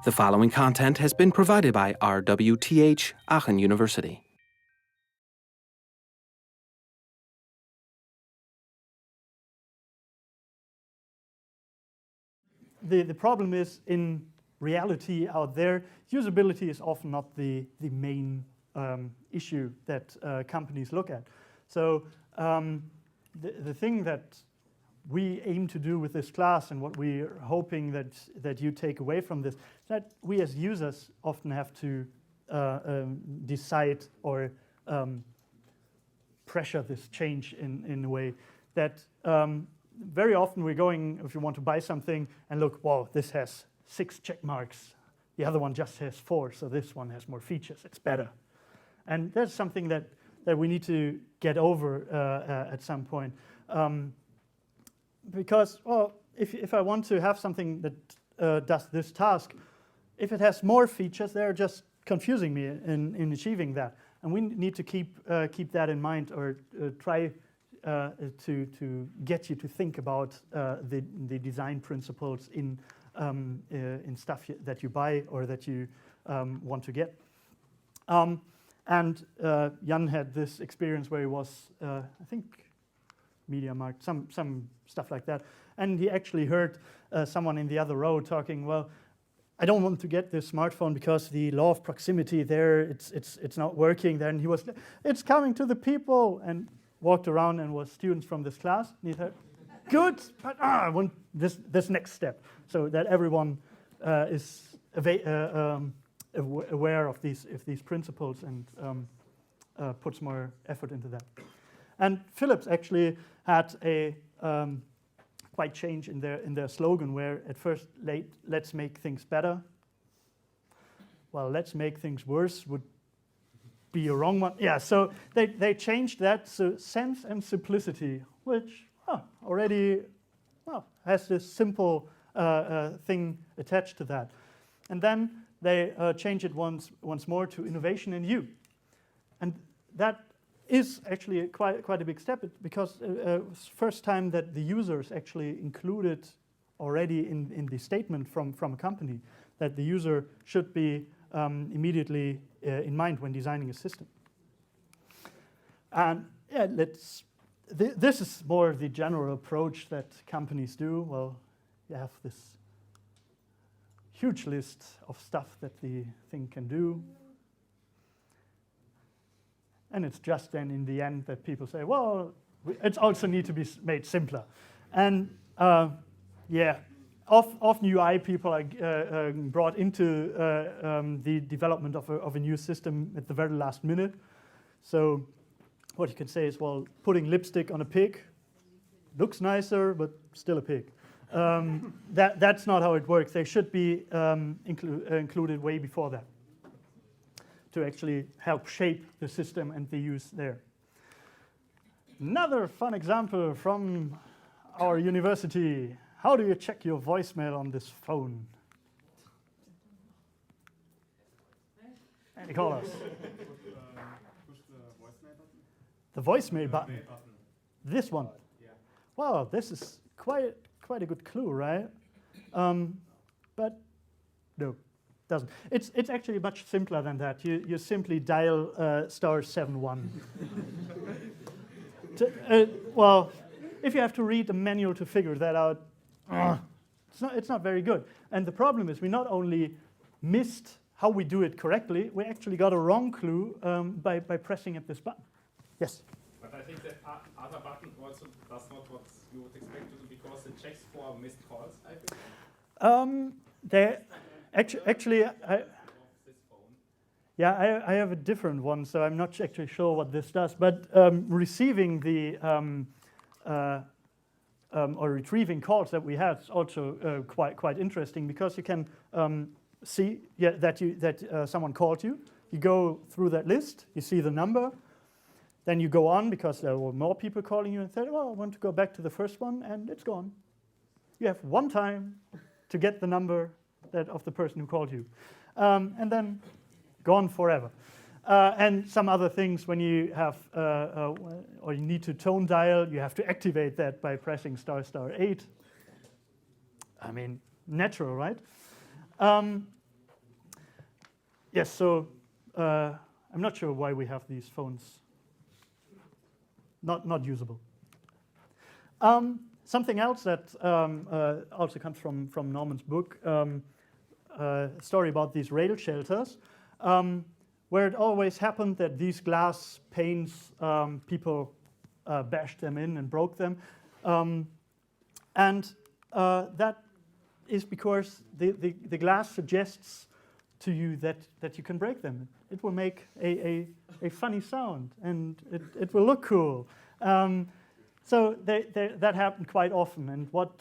The following content has been provided by RWTH Aachen University. The problem is, in reality out there, usability is often not the main issue that companies look at. So the thing that we aim to do with this class, and what we're hoping that you take away from this, is that we as users often have to decide or pressure this change in a way that very often we're going, if you want to buy something, and look, wow, this has 6 check marks. The other one just has 4, so this one has more features. It's better. And that's something that we need to get over at some point. Because, well, if I want to have something that does this task, if it has more features, they're just confusing me in achieving that. And we need to keep that in mind, or try to get you to think about the design principles in stuff that you buy or that you want to get. And Jan had this experience where he was, I think, MediaMarkt, some stuff like that, and he actually heard someone in the other row talking, well, I don't want to get this smartphone because the law of proximity there, it's not working there. And he was, it's coming to the people, and walked around and was students from this class. And he thought, good, but I want this next step, so that everyone is aware of these principles and puts more effort into that. And Philips actually had a quite change in their slogan, where at first, let's make things better. Well, let's make things worse would be a wrong one. Yeah, so they changed that to sense and simplicity, which already has this simple thing attached to that. And then they changed it once more to innovation in you. And that is actually quite a big step, because it's the first time that the users actually included already in the statement from a company that the user should be immediately in mind when designing a system. And yeah, this is more the general approach that companies do. Well, you have this huge list of stuff that the thing can do. And it's just then in the end that people say, well, it also needs to be made simpler. And yeah, often UI people are brought into the development of a new system at the very last minute. So what you can say is, well, putting lipstick on a pig looks nicer, but still a pig. That's not how it works. They should be included way before that, to actually help shape the system and the use there. Another fun example from our university. How do you check your voicemail on this phone? Any callers? Push the voicemail button? The voicemail button? Button. This one? Yeah. Wow, this is quite a good clue, right? But no. Doesn't. It's actually much simpler than that. You simply dial *71. Well, if you have to read the manual to figure that out, it's not very good. And the problem is, we not only missed how we do it correctly, we actually got a wrong clue by pressing at this button. Yes? But I think that other button also does not what you would expect to do, because it checks for missed calls, I think. Actually, I have a different one, so I'm not actually sure what this does. But receiving the or retrieving calls that we had is also quite interesting, because you can see that someone called you. You go through that list, you see the number, then you go on, because there were more people calling you, and say, well, I want to go back to the first one, and it's gone. You have one time to get the number of the person who called you, and then gone forever. And some other things, when you have or you need to tone dial, you have to activate that by pressing *8. I mean, natural, right? Yes, so I'm not sure why we have these phones not usable. Something else that also comes from Norman's book, a story about these rail shelters, where it always happened that these glass panes, people bashed them in and broke them. And that is because the glass suggests to you that you can break them. It will make a funny sound, and it will look cool. So that happened quite often, and what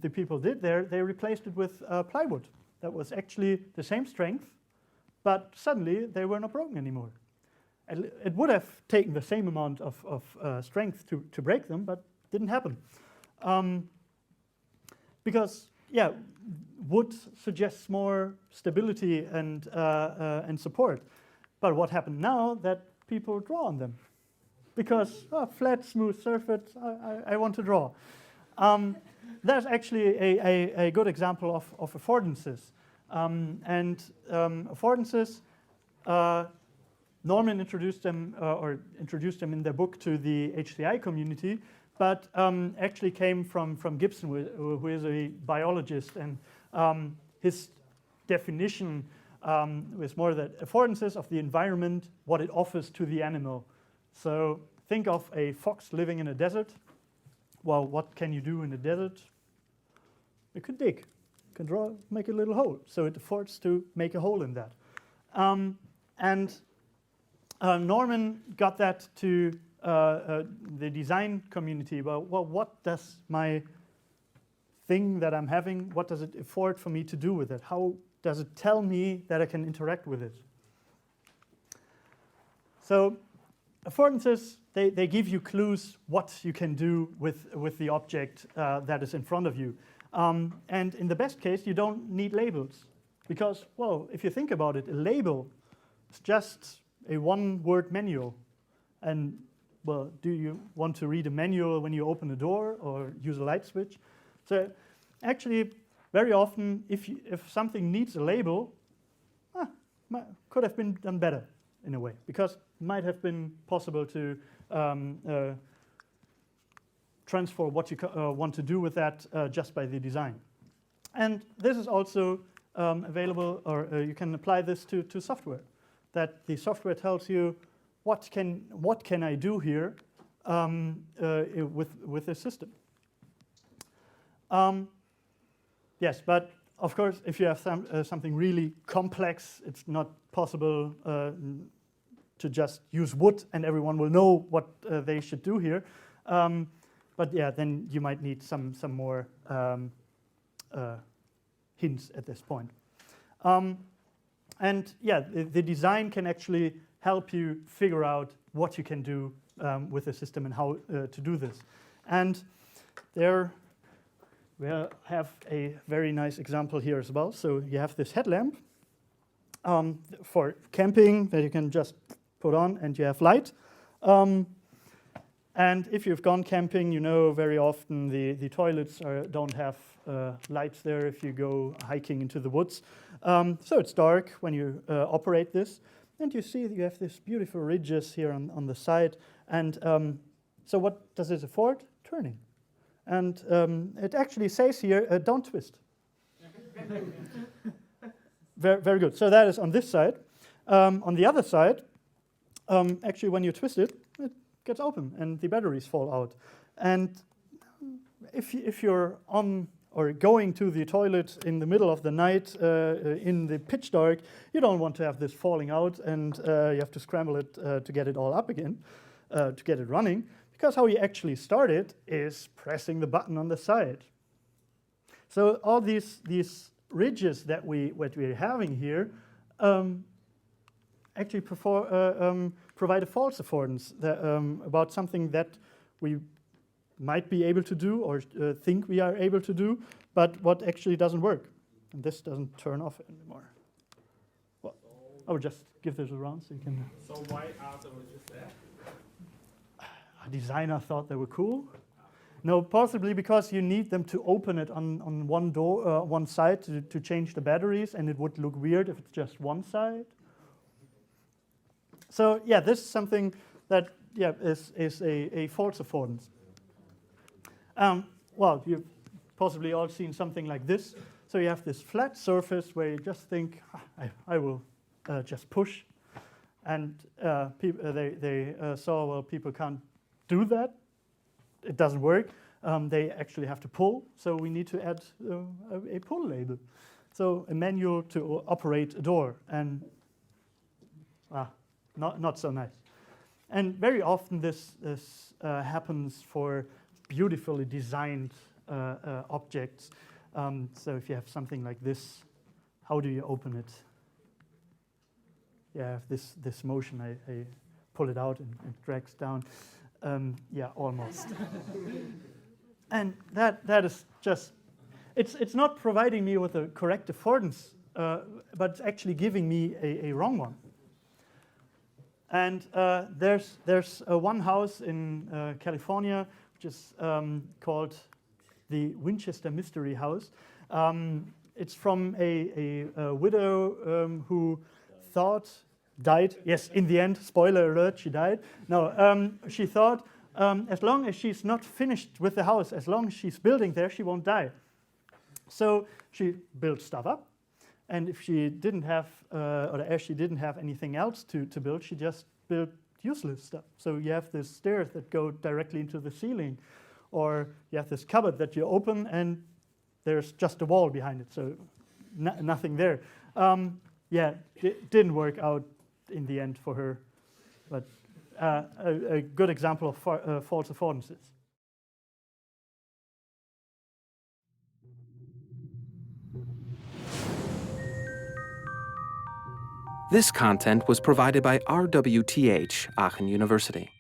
the people did there, they replaced it with plywood. That was actually the same strength, but suddenly they were not broken anymore. It would have taken the same amount of strength to break them, but didn't happen. Because, yeah, wood suggests more stability and support. But what happened now, that people draw on them. Because, flat, smooth surface, I want to draw. There's actually a good example of affordances. Affordances, Norman introduced them in their book to the HCI community, but actually came from Gibson, who is a biologist, and his definition was more that affordances of the environment, what it offers to the animal. So think of a fox living in a desert. Well, what can you do in the desert? You can dig, you can make a little hole. So it affords to make a hole in that. Norman got that to the design community. Well, what does my thing that I'm having, what does it afford for me to do with it? How does it tell me that I can interact with it? So affordances, they give you clues what you can do with the object that is in front of you. And in the best case, you don't need labels. Because, well, if you think about it, a label is just a one-word manual. And, well, do you want to read a manual when you open a door or use a light switch? So actually, very often, if something needs a label, could have been done better in a way, because it might have been possible to transfer what you want to do with that just by the design. And this is also available, or you can apply this to software, that the software tells you what can I do here with the system. Yes, but of course, if you have something really complex, it's not possible to just use wood and everyone will know what they should do here. But yeah, then you might need some more hints at this point. And yeah, the design can actually help you figure out what you can do with the system and how to do this. And there we have a very nice example here as well. So you have this headlamp for camping that you can just put on, and you have light. And if you've gone camping, you know very often the toilets don't have lights there if you go hiking into the woods. So it's dark when you operate this. And you see that you have these beautiful ridges here on the side. And so what does this afford? Turning. And it actually says here, don't twist. Very good. So that is on this side. On the other side, actually when you twist it, it gets open and the batteries fall out. And if you're on or going to the toilet in the middle of the night in the pitch dark, you don't want to have this falling out and you have to scramble it to get it all up again, to get it running. Because how you actually start it is pressing the button on the side. So all these ridges that we're having here actually provide a false affordance about something that we might be able to do or think we are able to do, but what actually doesn't work. And this doesn't turn off anymore. Well, I will just give this a round so you can... So why are the ridges there? A designer thought they were cool. No, possibly because you need them to open it on one side to change the batteries, and it would look weird if it's just one side. So yeah, this is something that is a false affordance. Well, you've possibly all seen something like this. So you have this flat surface where you just think, I will just push. And they saw, well, people can't do that. It doesn't work. They actually have to pull. So we need to add a pull label. So a manual to operate a door. And not so nice. And very often this happens for beautifully designed objects. So if you have something like this, how do you open it? Yeah, I have this motion. I pull it out and it drags down. Yeah, almost. And that is just, it's not providing me with a correct affordance, but it's actually giving me a wrong one. And there's one house in California which is called the Winchester Mystery House. It's from a widow who died. Yes, in the end, spoiler alert, she died. No, she thought as long as she's not finished with the house, as long as she's building there, she won't die. So she built stuff up. And if she didn't have, or as she didn't have anything else to build, she just built useless stuff. So you have this stairs that go directly into the ceiling, or you have this cupboard that you open and there's just a wall behind it, so nothing there. Yeah, it didn't work out in the end for her, but a good example of false affordances. This content was provided by RWTH Aachen University.